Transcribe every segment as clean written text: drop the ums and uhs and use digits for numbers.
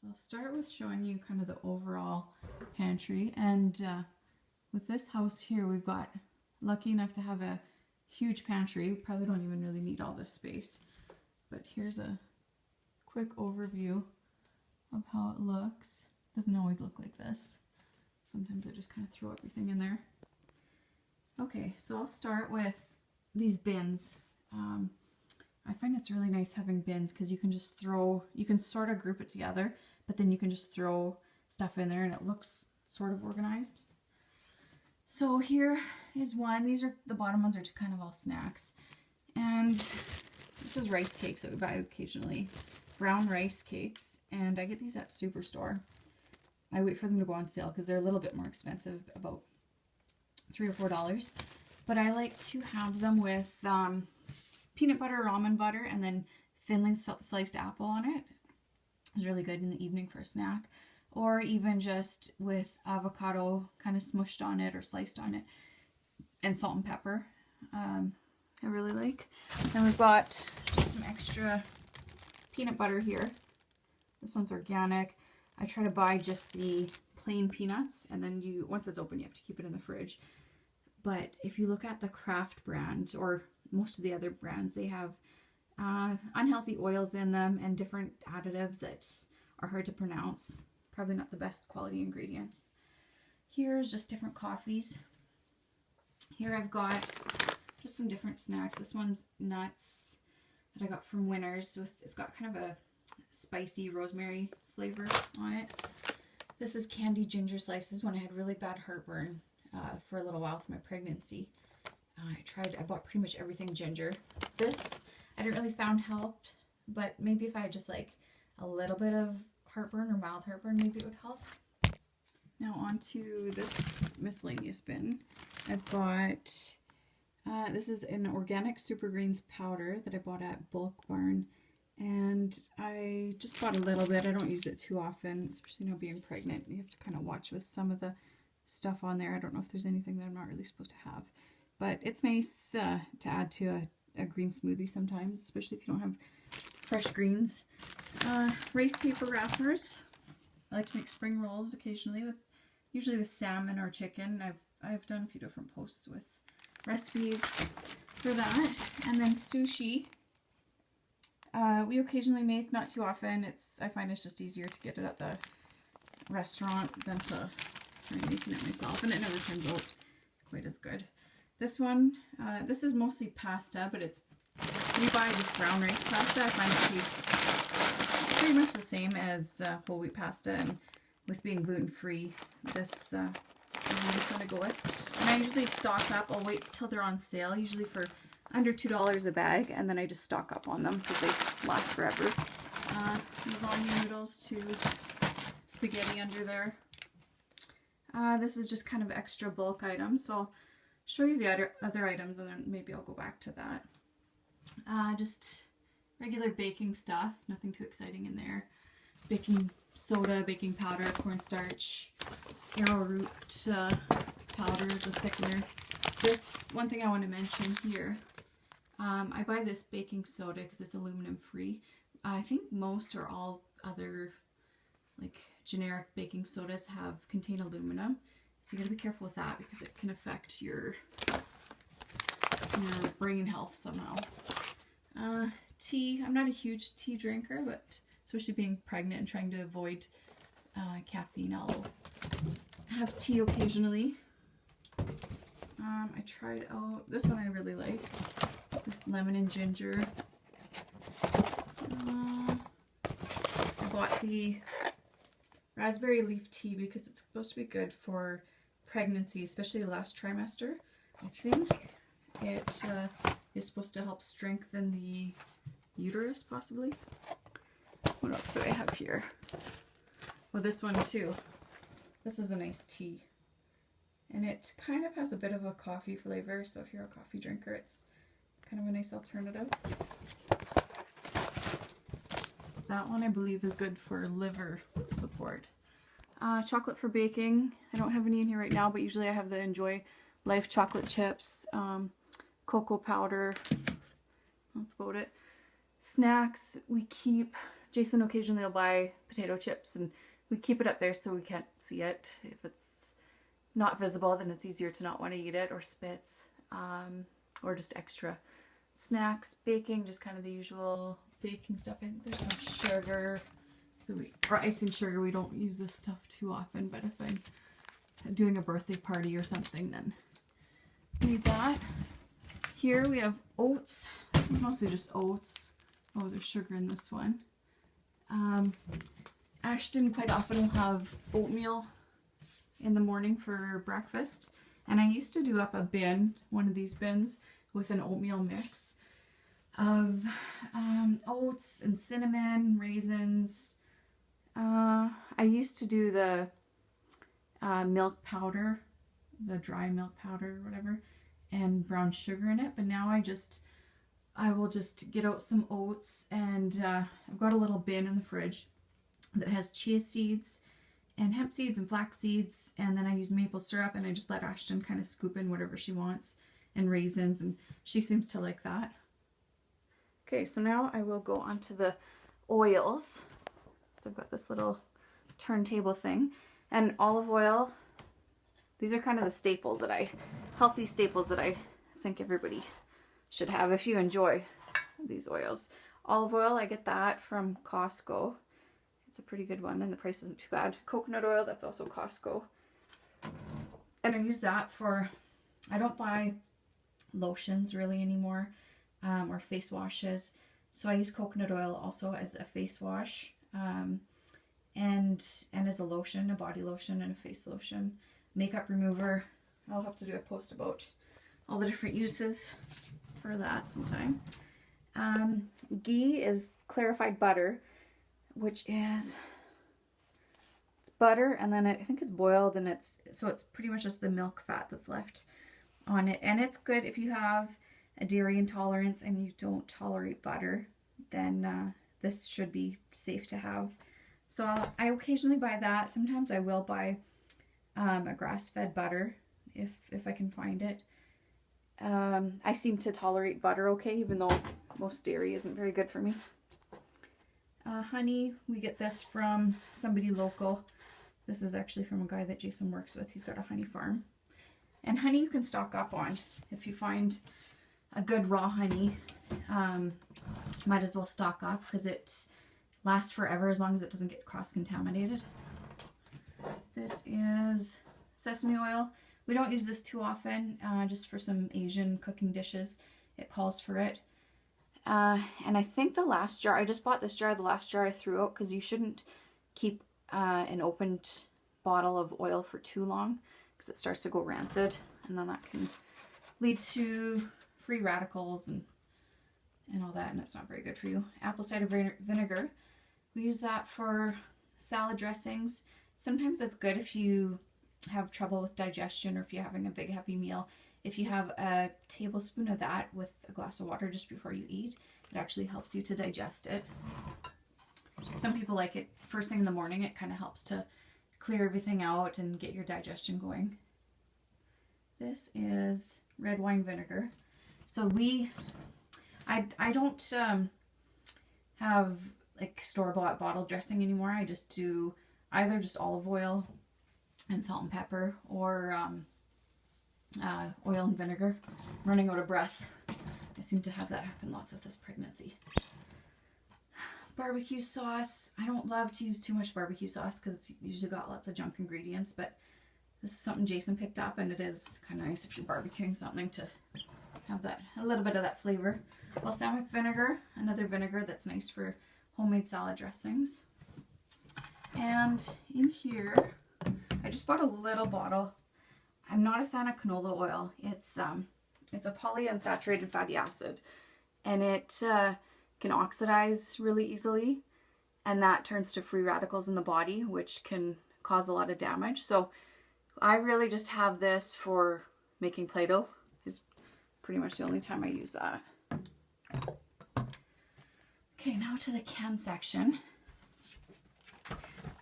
So I'll start with showing you kind of the overall pantry. And with this house here, we've got lucky enough to have a huge pantry. We probably don't even really need all this space. But here's a quick overview of how it looks. Doesn't always look like this. Sometimes I just kind of throw everything in there. Okay, so I'll start with these bins. I find it's really nice having bins because you can just throw, you can sort of group it together, but then you can just throw stuff in there and it looks sort of organized. So here is one. These are, the bottom ones are just kind of all snacks. And this is rice cakes that we buy occasionally. Brown rice cakes. And I get these at Superstore. I wait for them to go on sale because they're a little bit more expensive, about $3 or $4. But I like to have them with peanut butter or almond butter and then thinly sliced apple on it. It's really good in the evening for a snack. Or even just with avocado kind of smushed on it or sliced on it and salt and pepper. I really like. Then we've got just some extra peanut butter here. This one's organic. I try to buy just the plain peanuts, and then once it's open you have to keep it in the fridge. But if you look at the Kraft brand or most of the other brands, they have unhealthy oils in them and different additives that are hard to pronounce. Probably not the best quality ingredients. Here's just different coffees. Here I've got just some different snacks. This one's nuts that I got from Winners. It's got kind of a spicy rosemary flavor on it. This is candied ginger slices when I had really bad heartburn for a little while with my pregnancy. I bought pretty much everything ginger. This I didn't really found helped, but maybe if I had just like a little bit of heartburn or mild heartburn, maybe it would help. Now on to this miscellaneous bin. I've got, this is an organic super greens powder that I bought at Bulk Barn. And I just bought a little bit. I don't use it too often, especially now being pregnant. You have to kind of watch with some of the stuff on there. I don't know if there's anything that I'm not really supposed to have. But it's nice to add to a green smoothie sometimes, especially if you don't have fresh greens. Rice paper wrappers. I like to make spring rolls occasionally, usually with salmon or chicken. I've done a few different posts with recipes for that. And then sushi. We occasionally make, not too often. I find it's just easier to get it at the restaurant than to try making it myself, and it never turns out quite as good. This one, this is mostly pasta, but we buy this brown rice pasta. I find it tastes pretty much the same as whole wheat pasta, and with being gluten-free, this is a nice one to go with. And I usually stock up. I'll wait till they're on sale, usually for under $2 a bag, and then I just stock up on them because they last forever. Lasagna noodles too, spaghetti under there. This is just kind of extra bulk items, so I'll show you the other items and then maybe I'll go back to that. Just regular baking stuff, nothing too exciting in there. Baking soda, baking powder, cornstarch, arrowroot powder as a thickener. This one thing I want to mention here, I buy this baking soda because it's aluminum free. I think most or all other like generic baking sodas contain aluminum, so you gotta be careful with that because it can affect your brain health somehow. Tea, I'm not a huge tea drinker, but especially being pregnant and trying to avoid caffeine, I'll have tea occasionally. I tried out this one. I really like this lemon and ginger. I bought the raspberry leaf tea because it's supposed to be good for pregnancy, especially the last trimester. I think it is supposed to help strengthen the uterus, possibly. What else do I have here? Well, this one too. This is a nice tea. And it kind of has a bit of a coffee flavor, so if you're a coffee drinker, it's kind of a nice alternative. That one I believe is good for liver support. Chocolate for baking. I don't have any in here right now, but usually I have the Enjoy Life chocolate chips, cocoa powder. That's about it. Snacks, we keep Jason occasionally will buy potato chips, and we keep it up there so we can't see it. If it's not visible, then it's easier to not want to eat it, or spits, or just extra snacks. Baking, just kind of the usual baking stuff. I think there's some sugar, or icing sugar. We don't use this stuff too often, but if I'm doing a birthday party or something, then need that. Here we have oats. This is mostly just oats. Oh, there's sugar in this one. Ashton quite often will have oatmeal in the morning for breakfast. And I used to do up a bin, one of these bins, with an oatmeal mix of oats and cinnamon, raisins. I used to do the milk powder, the dry milk powder or whatever, and brown sugar in it. But now I will just get out some oats, and I've got a little bin in the fridge that has chia seeds and hemp seeds and flax seeds, and then I use maple syrup, and I just let Ashton kind of scoop in whatever she wants, and raisins, and she seems to like that. Okay, so now I will go on to the oils. So I've got this little turntable thing, and olive oil. These are kind of the staples healthy staples that I think everybody should have if you enjoy these oils. Olive oil, I get that from Costco. It's a pretty good one, and the price isn't too bad. Coconut oil, that's also Costco. And I use that for, I don't buy lotions really anymore, or face washes. So I use coconut oil also as a face wash, and as a lotion, a body lotion and a face lotion. Makeup remover. I'll have to do a post about all the different uses for that sometime. Ghee is clarified butter, which is, it's butter, and then I think it's boiled, and it's pretty much just the milk fat that's left on it. And it's good if you have a dairy intolerance and you don't tolerate butter, then this should be safe to have. So I occasionally buy that. Sometimes I will buy a grass-fed butter if I can find it. I seem to tolerate butter okay, even though most dairy isn't very good for me. Honey, we get this from somebody local. This is actually from a guy that Jason works with. He's got a honey farm. And honey you can stock up on. If you find a good raw honey, might as well stock up, because it lasts forever as long as it doesn't get cross-contaminated. This is sesame oil. We don't use this too often, just for some Asian cooking dishes. It calls for it. And I think the last jar, I just bought this jar, the last jar I threw out, because you shouldn't keep an opened bottle of oil for too long, because it starts to go rancid, and then that can lead to free radicals and all that, and it's not very good for you. Apple cider vinegar. We use that for salad dressings. Sometimes it's good if you have trouble with digestion, or if you're having a big heavy meal. If you have a tablespoon of that with a glass of water just before you eat, it actually helps you to digest it. Some people like it first thing in the morning. It kind of helps to clear everything out and get your digestion going. This is red wine vinegar. So I don't have like store-bought bottle dressing anymore. I just do either just olive oil and salt and pepper, or oil and vinegar. I'm running out of breath. I seem to have that happen lots with this pregnancy. Barbecue sauce. I don't love to use too much barbecue sauce because it's usually got lots of junk ingredients, but this is something Jason picked up, and it is kind of nice if you're barbecuing something to have that, a little bit of that flavor. Balsamic vinegar, another vinegar that's nice for homemade salad dressings. And in here, I just bought a little bottle. I'm not a fan of canola oil. It's a polyunsaturated fatty acid, and it can oxidize really easily, and that turns to free radicals in the body, which can cause a lot of damage. So I really just have this for making Play-Doh. Is pretty much the only time I use that. Okay, now to the can section.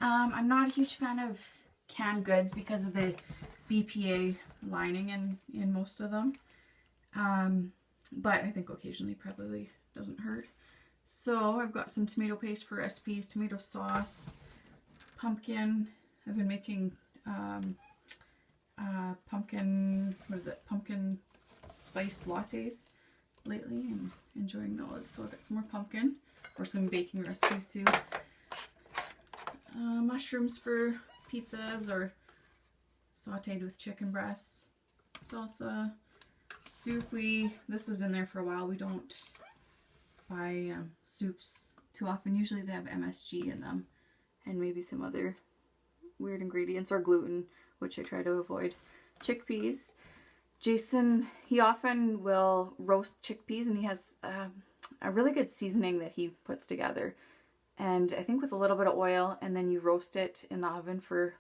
I'm not a huge fan of canned goods because of the BPA lining in most of them. But I think occasionally probably doesn't hurt. So I've got some tomato paste for recipes, tomato sauce, pumpkin. I've been making pumpkin, what is it, pumpkin spiced lattes lately and enjoying those. So I've got some more pumpkin or some baking recipes too. Mushrooms for pizzas or sauteed with chicken breasts. Salsa, soup. This has been there for a while. We don't buy soups too often. Usually they have MSG in them and maybe some other weird ingredients or gluten, which I try to avoid. Chickpeas. Jason, he often will roast chickpeas, and he has a really good seasoning that he puts together. And I think with a little bit of oil, and then you roast it in the oven for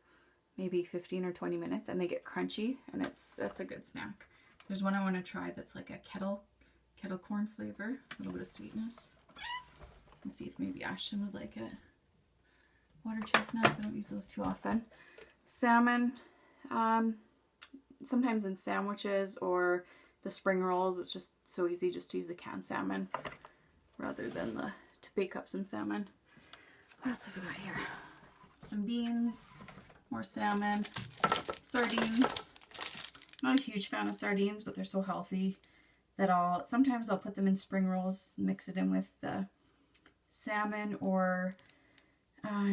maybe 15 or 20 minutes, and they get crunchy, and that's a good snack. There's one I want to try that's like a kettle corn flavor, a little bit of sweetness. Let's see if maybe Ashton would like it. Water chestnuts, I don't use those too often. Salmon, sometimes in sandwiches or the spring rolls. It's just so easy just to use the canned salmon rather than to bake up some salmon. What else have we got here? Some beans, more salmon, sardines. Not a huge fan of sardines, but they're so healthy that sometimes I'll put them in spring rolls, mix it in with the salmon, or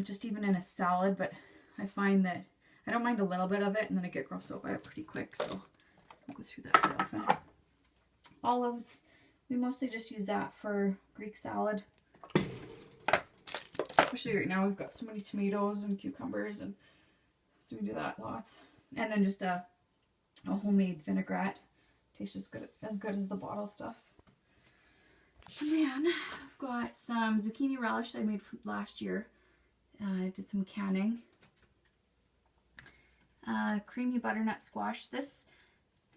just even in a salad. But I find that I don't mind a little bit of it, and then I get grossed out by it pretty quick, so I'll go through that quite often. Olives, we mostly just use that for Greek salad. Especially right now, we've got so many tomatoes and cucumbers, and so we do that lots. And then just a homemade vinaigrette. Tastes as good as the bottle stuff. And then I've got some zucchini relish that I made from last year. I did some canning. Creamy butternut squash. This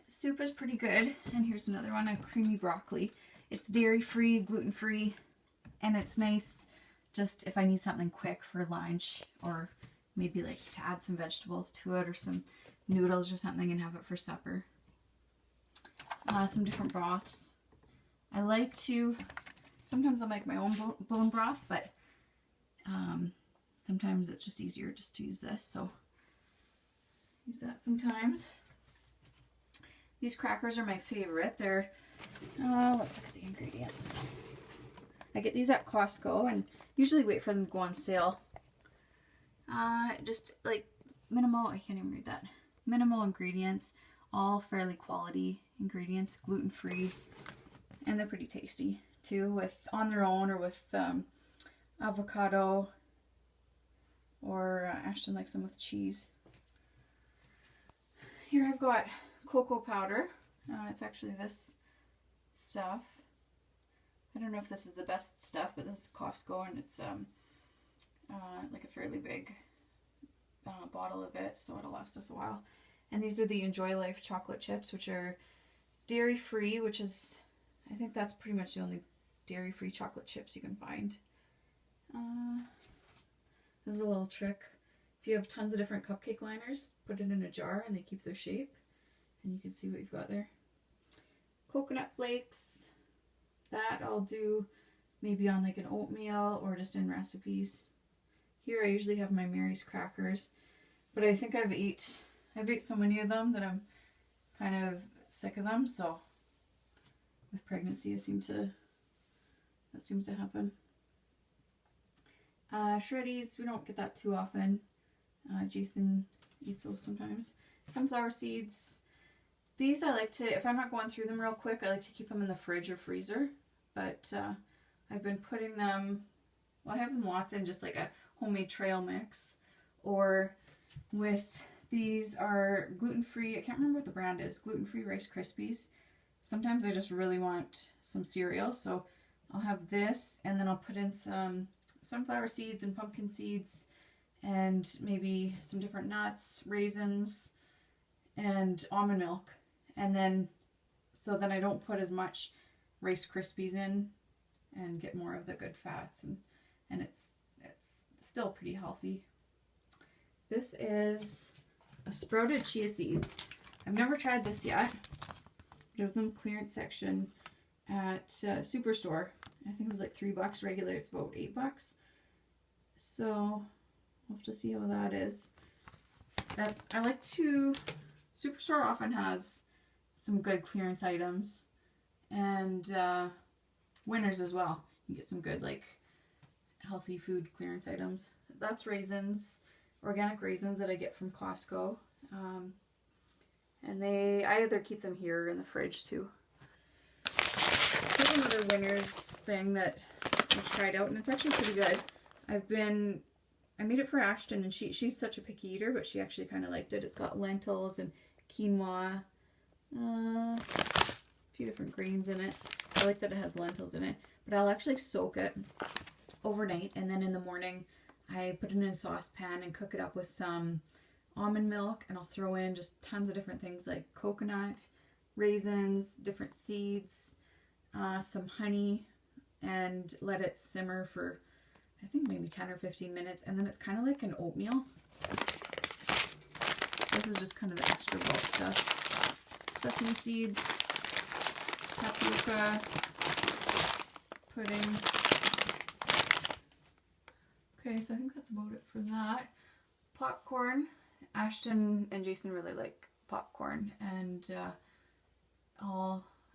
soup is pretty good. And here's another one, a creamy broccoli. It's dairy-free, gluten-free, and it's nice just if I need something quick for lunch, or maybe like to add some vegetables to it or some noodles or something and have it for supper. Some different broths. I like to, sometimes I'll make my own bone broth, but sometimes it's just easier just to use this, so use that sometimes. These crackers are my favorite. They're, let's look at the ingredients. I get these at Costco and usually wait for them to go on sale. Just like minimal, I can't even read that. Minimal ingredients, all fairly quality ingredients, gluten-free, and they're pretty tasty too, with on their own or with avocado, or Ashton likes them with cheese. Here I've got cocoa powder. It's actually this stuff. I don't know if this is the best stuff, but this is Costco, and it's like a fairly big bottle of it, so it'll last us a while. And these are the Enjoy Life chocolate chips, which are dairy-free, which is, I think that's pretty much the only dairy-free chocolate chips you can find. This is a little trick. If you have tons of different cupcake liners, put it in a jar and they keep their shape. And you can see what you've got there. Coconut flakes. That I'll do maybe on like an oatmeal or just in recipes. Here I usually have my Mary's crackers, but I think I've ate so many of them that I'm kind of sick of them. So with pregnancy, that seems to happen. Shreddies, we don't get that too often. Jason eats those sometimes. Sunflower seeds. These I like to, if I'm not going through them real quick, I like to keep them in the fridge or freezer. But I've been putting them, well, I have them lots in just like a homemade trail mix. Or with, these are gluten-free, I can't remember what the brand is, gluten-free Rice Krispies. Sometimes I just really want some cereal, so I'll have this, and then I'll put in some sunflower seeds and pumpkin seeds, and maybe some different nuts, raisins, and almond milk. And then, so then I don't put as much Rice Krispies in and get more of the good fats, and it's still pretty healthy. This is a sprouted chia seeds. I've never tried this yet. It was in the clearance section at Superstore, I think it was like $3 regular. It's about $8. So we'll have to see how that is. I like to, Superstore often has some good clearance items, and Winners as well. You get some good like healthy food clearance items. That's raisins, organic raisins that I get from Costco. And I either keep them here or in the fridge too. Here's another Winners thing that I tried out, and it's actually pretty good. I made it for Ashton, and she's such a picky eater, but she actually kind of liked it. It's got lentils and quinoa, a few different grains in it. I like that it has lentils in it, but I'll actually soak it overnight, and then in the morning I put it in a saucepan and cook it up with some almond milk, and I'll throw in just tons of different things like coconut, raisins, different seeds, some honey, and let it simmer for I think maybe 10 or 15 minutes, and then it's kind of like an oatmeal. This is just kind of the extra bulk stuff. Sesame seeds, tapioca, pudding. Okay, so I think that's about it for that. Popcorn. Ashton and Jason really like popcorn, and I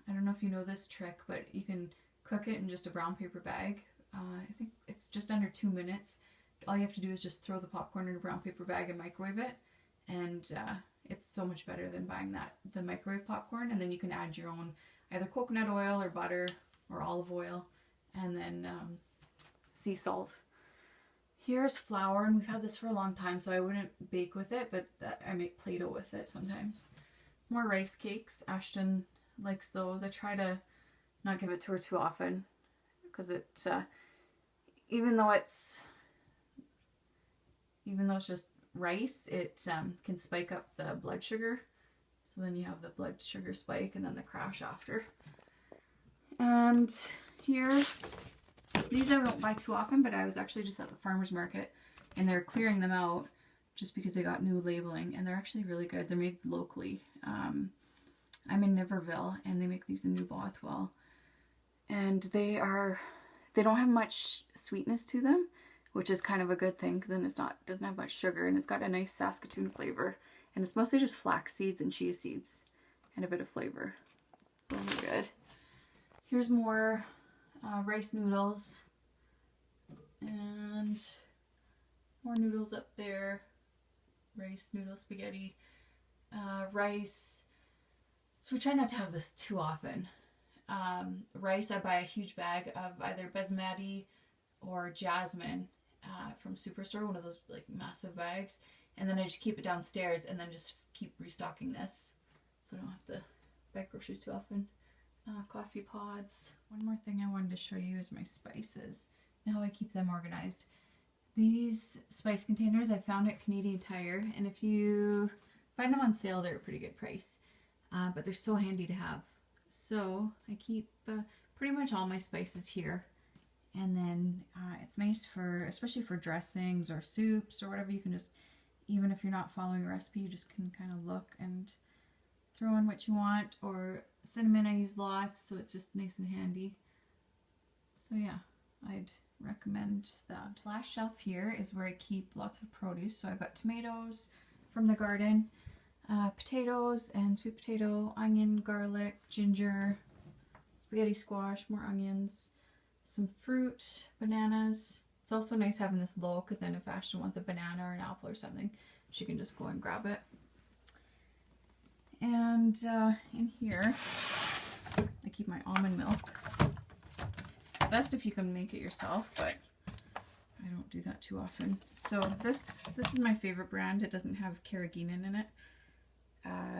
don't know if you know this trick, but you can cook it in just a brown paper bag. I think it's just under 2 minutes. All you have to do is just throw the popcorn in a brown paper bag and microwave it, and it's so much better than buying the microwave popcorn. And then you can add your own either coconut oil or butter or olive oil, and then sea salt. Here's flour, and we've had this for a long time, so I wouldn't bake with it, but I make Play-Doh with it sometimes. More rice cakes. Ashton likes those. I try to not give it to her too often, because even though it's just rice, it can spike up the blood sugar. So then you have the blood sugar spike and then the crash after. And here, these I don't buy too often, but I was actually just at the farmer's market, and they're clearing them out just because they got new labeling, and they're actually really good. They're made locally. I'm in Niverville, and they make these in New Bothwell. And they don't have much sweetness to them, which is kind of a good thing, because then doesn't have much sugar, and it's got a nice Saskatoon flavor. And it's mostly just flax seeds and chia seeds and a bit of flavor. So really good. Here's more rice noodles, and more noodles up there. Rice, noodle, spaghetti, rice. So we try not to have this too often. Rice, I buy a huge bag of either basmati or jasmine from Superstore, one of those like massive bags, and then I just keep it downstairs and then just keep restocking this, so I don't have to buy groceries too often. Coffee pods. One more thing I wanted to show you is my spices and how I keep them organized. These spice containers I found at Canadian Tire, and if you find them on sale, they're a pretty good price, but they're so handy to have. So I keep pretty much all my spices here, and then it's nice especially for dressings or soups or whatever. You can just, even if you're not following a recipe, you just can kind of look and throw in what you want. Or cinnamon, I use lots, so it's just nice and handy. So yeah, I'd recommend that. This last shelf here is where I keep lots of produce. So I've got tomatoes from the garden, potatoes and sweet potato, onion, garlic, ginger, spaghetti squash, more onions, some fruit, bananas. It's also nice having this low, because then if Ashton wants a banana or an apple or something, she can just go and grab it. And in here, I keep my almond milk. It's best if you can make it yourself, but I don't do that too often. So this is my favorite brand. It doesn't have carrageenan in it,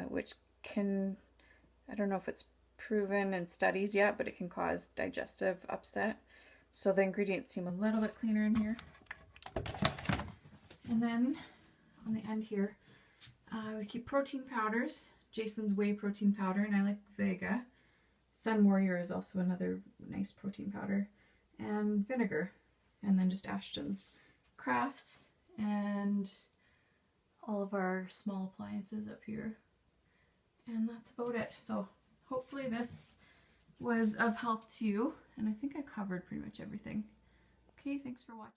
which can, I don't know if it's proven in studies yet, but it can cause digestive upset. So the ingredients seem a little bit cleaner in here. And then on the end here, we keep protein powders. Jason's whey protein powder, and I like Vega. Sun Warrior is also another nice protein powder. And vinegar. And then just Ashton's crafts and all of our small appliances up here. And that's about it. So hopefully this was of help to you. And I think I covered pretty much everything. Okay, thanks for watching.